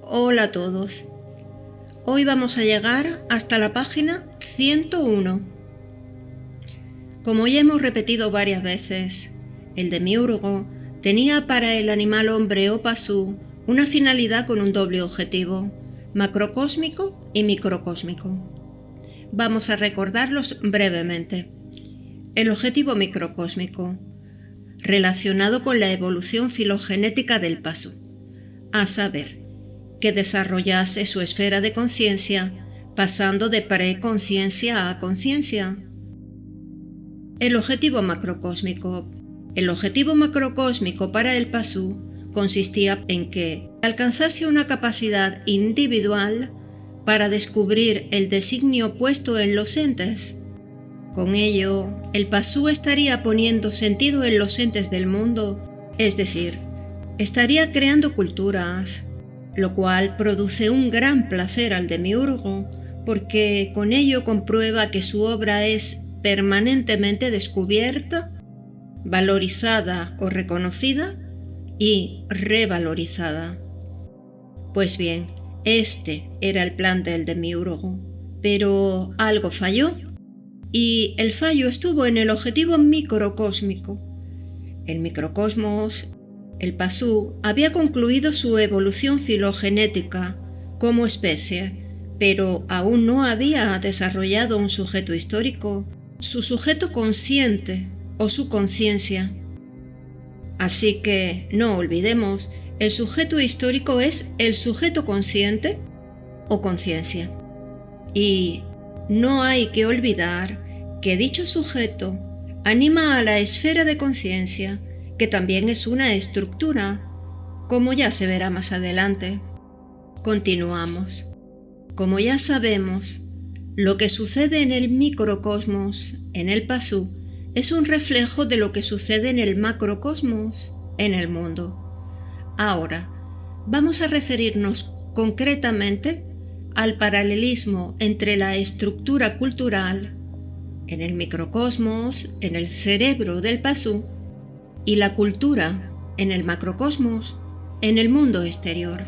Hola a todos. Hoy vamos a llegar hasta la página 101. Como ya hemos repetido varias veces, el demiurgo tenía para el animal hombre o pasú una finalidad con un doble objetivo, macrocósmico y microcósmico. Vamos a recordarlos brevemente. El objetivo microcósmico, relacionado con la evolución filogenética del pasú, a saber, que desarrollase su esfera de conciencia, pasando de preconciencia a conciencia. El objetivo macrocósmico. El objetivo macrocósmico para el pasú consistía en que alcanzase una capacidad individual para descubrir el designio puesto en los entes. Con ello, el pasú estaría poniendo sentido en los entes del mundo, es decir, estaría creando culturas, lo cual produce un gran placer al demiurgo, porque con ello comprueba que su obra es permanentemente descubierta, valorizada o reconocida y revalorizada. Pues bien, este era el plan del demiurgo, pero algo falló, y el fallo estuvo en el objetivo microcósmico. El microcosmos, el pasú, había concluido su evolución filogenética como especie, pero aún no había desarrollado un sujeto histórico, su sujeto consciente o su conciencia. Así que no olvidemos, el sujeto histórico es el sujeto consciente o conciencia. Y no hay que olvidar que dicho sujeto anima a la esfera de conciencia, que también es una estructura, como ya se verá más adelante. Continuamos. Como ya sabemos, lo que sucede en el microcosmos, en el pasú, es un reflejo de lo que sucede en el macrocosmos, en el mundo. Ahora, vamos a referirnos concretamente al paralelismo entre la estructura cultural en el microcosmos, en el cerebro del pasú, y la cultura en el macrocosmos, en el mundo exterior.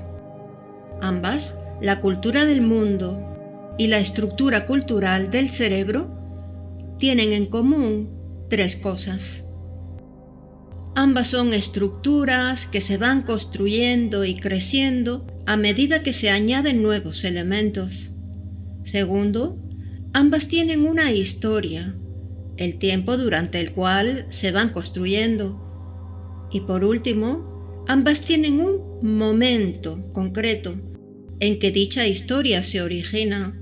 Ambas, la cultura del mundo y la estructura cultural del cerebro, tienen en común tres cosas. Ambas son estructuras que se van construyendo y creciendo a medida que se añaden nuevos elementos. Segundo, ambas tienen una historia, el tiempo durante el cual se van construyendo. Y por último, ambas tienen un momento concreto en que dicha historia se origina.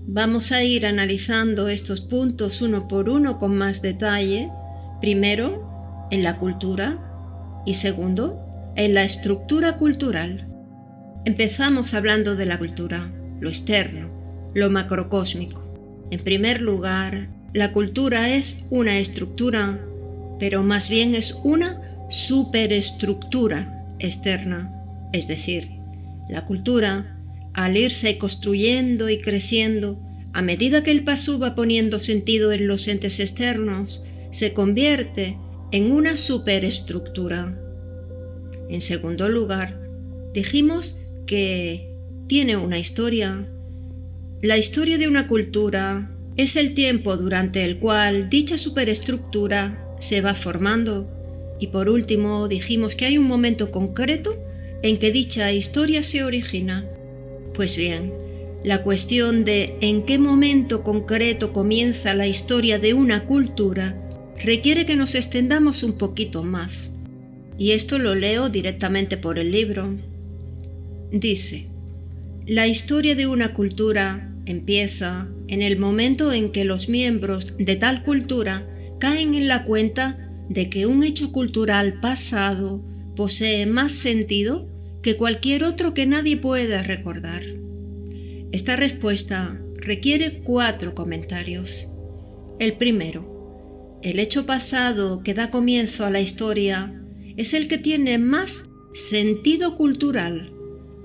Vamos a ir analizando estos puntos uno por uno con más detalle, primero en la cultura y segundo en la estructura cultural. Empezamos hablando de la cultura, lo externo, lo macrocósmico. En primer lugar, la cultura es una estructura, pero más bien es una superestructura externa, es decir, la cultura, al irse construyendo y creciendo, a medida que el pasú va poniendo sentido en los entes externos, se convierte en una superestructura. En segundo lugar, dijimos que tiene una historia. La historia de una cultura es el tiempo durante el cual dicha superestructura se va formando. Y por último, dijimos que hay un momento concreto en que dicha historia se origina. Pues bien, la cuestión de en qué momento concreto comienza la historia de una cultura requiere que nos extendamos un poquito más. Y esto lo leo directamente por el libro. Dice: la historia de una cultura empieza en el momento en que los miembros de tal cultura caen en la cuenta de que un hecho cultural pasado posee más sentido que cualquier otro que nadie pueda recordar. Esta respuesta requiere 4 comentarios. El primero, el hecho pasado que da comienzo a la historia es el que tiene más sentido cultural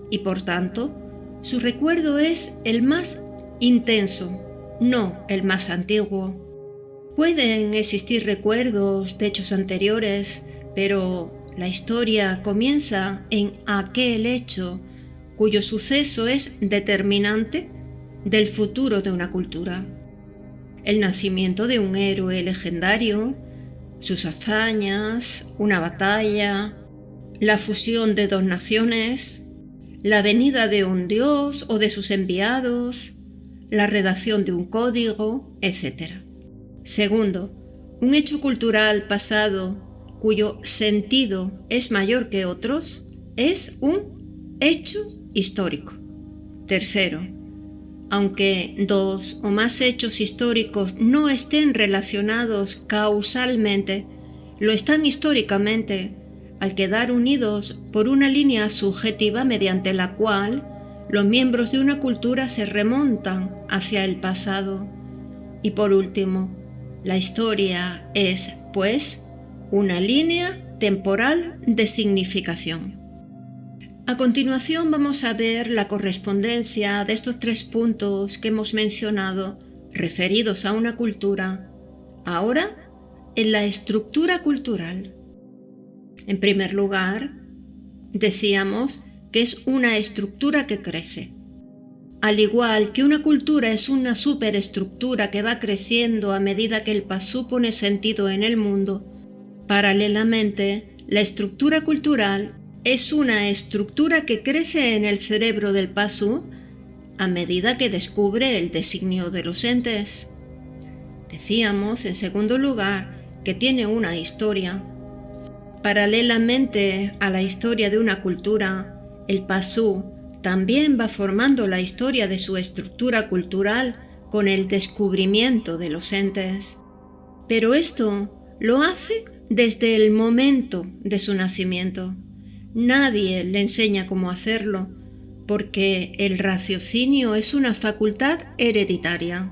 y por tanto su recuerdo es el más intenso, no el más antiguo. Pueden existir recuerdos de hechos anteriores, pero la historia comienza en aquel hecho cuyo suceso es determinante del futuro de una cultura. El nacimiento de un héroe legendario, sus hazañas, una batalla, la fusión de dos naciones, la venida de un dios o de sus enviados, la redacción de un código, etc. Segundo, un hecho cultural pasado cuyo sentido es mayor que otros es un hecho histórico. Tercero, aunque dos o más hechos históricos no estén relacionados causalmente, lo están históricamente al quedar unidos por una línea subjetiva mediante la cual los miembros de una cultura se remontan hacia el pasado. Y por último, la historia es, pues, una línea temporal de significación. A continuación vamos a ver la correspondencia de estos 3 puntos que hemos mencionado referidos a una cultura, ahora en la estructura cultural. En primer lugar, decíamos que es una estructura que crece. Al igual que una cultura es una superestructura que va creciendo a medida que el pasú pone sentido en el mundo, paralelamente, la estructura cultural es una estructura que crece en el cerebro del pasú a medida que descubre el designio de los entes. Decíamos, en segundo lugar, que tiene una historia. Paralelamente a la historia de una cultura, el pasú también va formando la historia de su estructura cultural con el descubrimiento de los entes. Pero esto lo hace desde el momento de su nacimiento. Nadie le enseña cómo hacerlo, porque el raciocinio es una facultad hereditaria.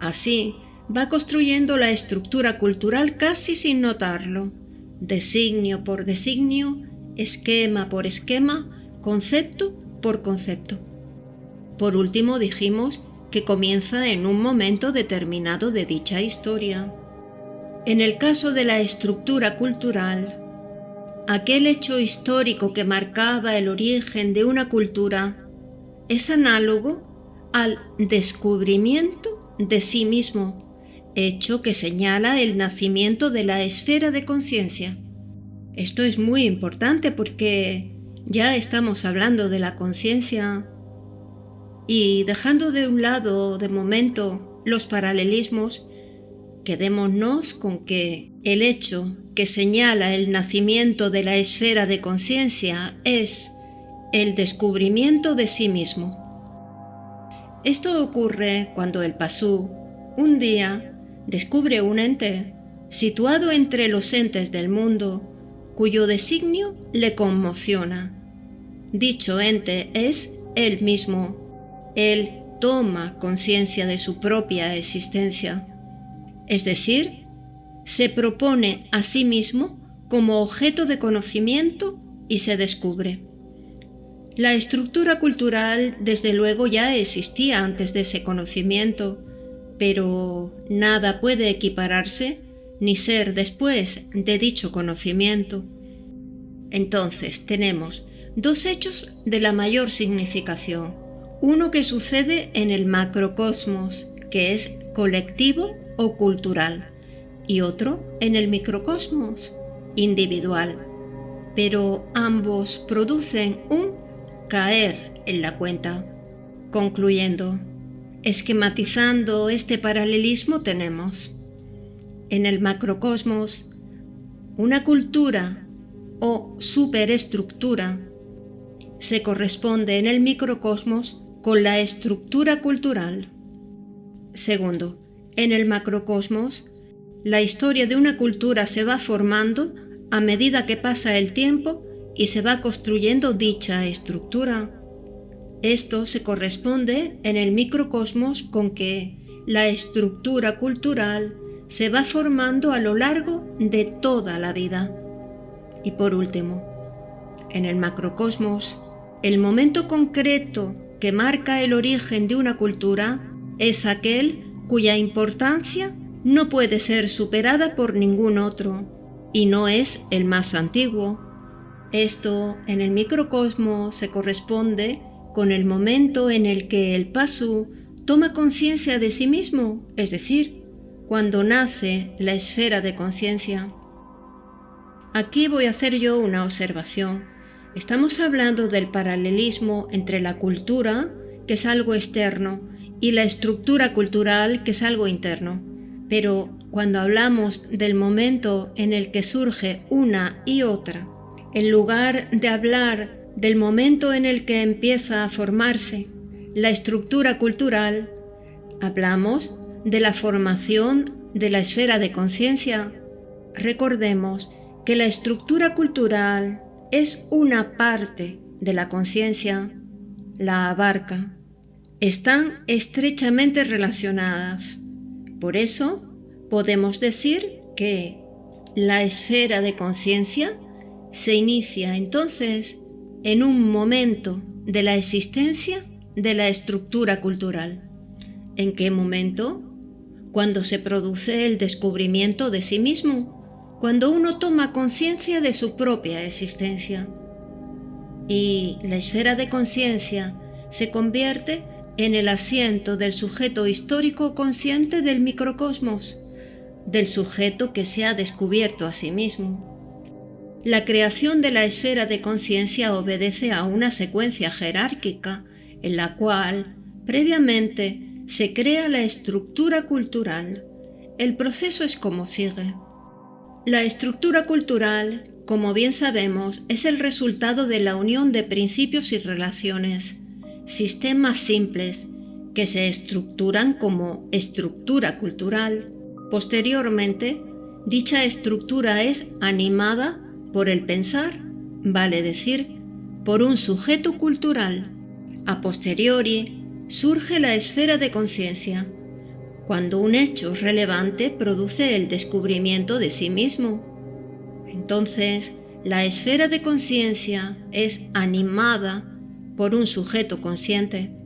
Así, va construyendo la estructura cultural casi sin notarlo, designio por designio, esquema por esquema, concepto por concepto. Por último, dijimos que comienza en un momento determinado de dicha historia. En el caso de la estructura cultural, aquel hecho histórico que marcaba el origen de una cultura es análogo al descubrimiento de sí mismo, hecho que señala el nacimiento de la esfera de conciencia. Esto es muy importante porque ya estamos hablando de la conciencia y dejando de un lado de momento los paralelismos, quedémonos con que el hecho que señala el nacimiento de la esfera de conciencia es el descubrimiento de sí mismo. Esto ocurre cuando el pasú, un día, descubre un ente situado entre los entes del mundo, cuyo designio le conmociona. Dicho ente es él mismo. Él toma conciencia de su propia existencia. Es decir, se propone a sí mismo como objeto de conocimiento y se descubre. La estructura cultural, desde luego, ya existía antes de ese conocimiento, pero nada puede equipararse ni ser después de dicho conocimiento. Entonces tenemos 2 hechos de la mayor significación. Uno que sucede en el macrocosmos, que es colectivo o cultural, y otro en el microcosmos, individual. Pero ambos producen un caer en la cuenta. Concluyendo, esquematizando este paralelismo tenemos en el macrocosmos una cultura o superestructura se corresponde en el microcosmos con la estructura cultural. Segundo, en el macrocosmos, la historia de una cultura se va formando a medida que pasa el tiempo y se va construyendo dicha estructura. Esto se corresponde en el microcosmos con que la estructura cultural se va formando a lo largo de toda la vida. Y por último, en el macrocosmos, el momento concreto que marca el origen de una cultura es aquel cuya importancia no puede ser superada por ningún otro, y no es el más antiguo. Esto en el microcosmos se corresponde con el momento en el que el Pasu toma conciencia de sí mismo, es decir, cuando nace la esfera de conciencia. Aquí voy a hacer yo una observación. Estamos hablando del paralelismo entre la cultura, que es algo externo, y la estructura cultural, que es algo interno. Pero cuando hablamos del momento en el que surge una y otra, en lugar de hablar del momento en el que empieza a formarse la estructura cultural, hablamos de la formación de la esfera de conciencia. Recordemos que la estructura cultural es una parte de la conciencia, la abarca. Están estrechamente relacionadas. Por eso podemos decir que la esfera de conciencia se inicia entonces en un momento de la existencia de la estructura cultural. ¿En qué momento? Cuando se produce el descubrimiento de sí mismo, cuando uno toma conciencia de su propia existencia. Y la esfera de conciencia se convierte en el asiento del sujeto histórico consciente del microcosmos, del sujeto que se ha descubierto a sí mismo. La creación de la esfera de conciencia obedece a una secuencia jerárquica en la cual, previamente, se crea la estructura cultural. El proceso es como sigue. La estructura cultural, como bien sabemos, es el resultado de la unión de principios y relaciones, sistemas simples que se estructuran como estructura cultural. Posteriormente, dicha estructura es animada por el pensar, vale decir, por un sujeto cultural. A posteriori, surge la esfera de conciencia, cuando un hecho relevante produce el descubrimiento de sí mismo. Entonces, la esfera de conciencia es animada por un sujeto consciente.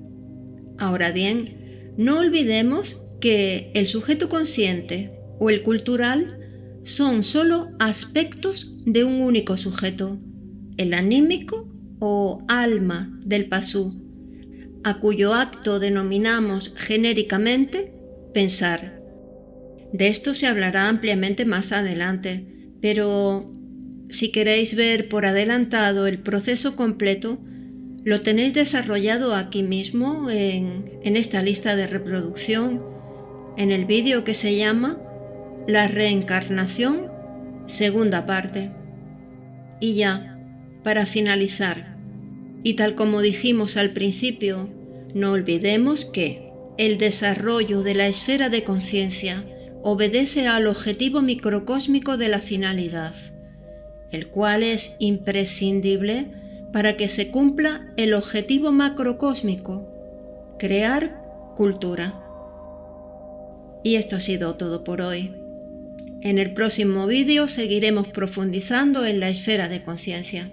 Ahora bien, no olvidemos que el sujeto consciente o el cultural son solo aspectos de un único sujeto, el anímico o alma del Pasu, a cuyo acto denominamos genéricamente pensar. De esto se hablará ampliamente más adelante, pero si queréis ver por adelantado el proceso completo, lo tenéis desarrollado aquí mismo en esta lista de reproducción, en el vídeo que se llama La reencarnación, segunda parte. Y ya, para finalizar, y tal como dijimos al principio, no olvidemos que el desarrollo de la esfera de conciencia obedece al objetivo microcósmico de la finalidad, el cual es imprescindible para que se cumpla el objetivo macrocósmico, crear cultura. Y esto ha sido todo por hoy. En el próximo vídeo seguiremos profundizando en la esfera de conciencia.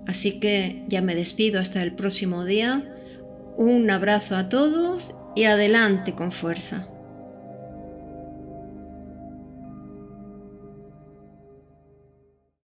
Así que ya me despido hasta el próximo día. Un abrazo a todos y adelante con fuerza.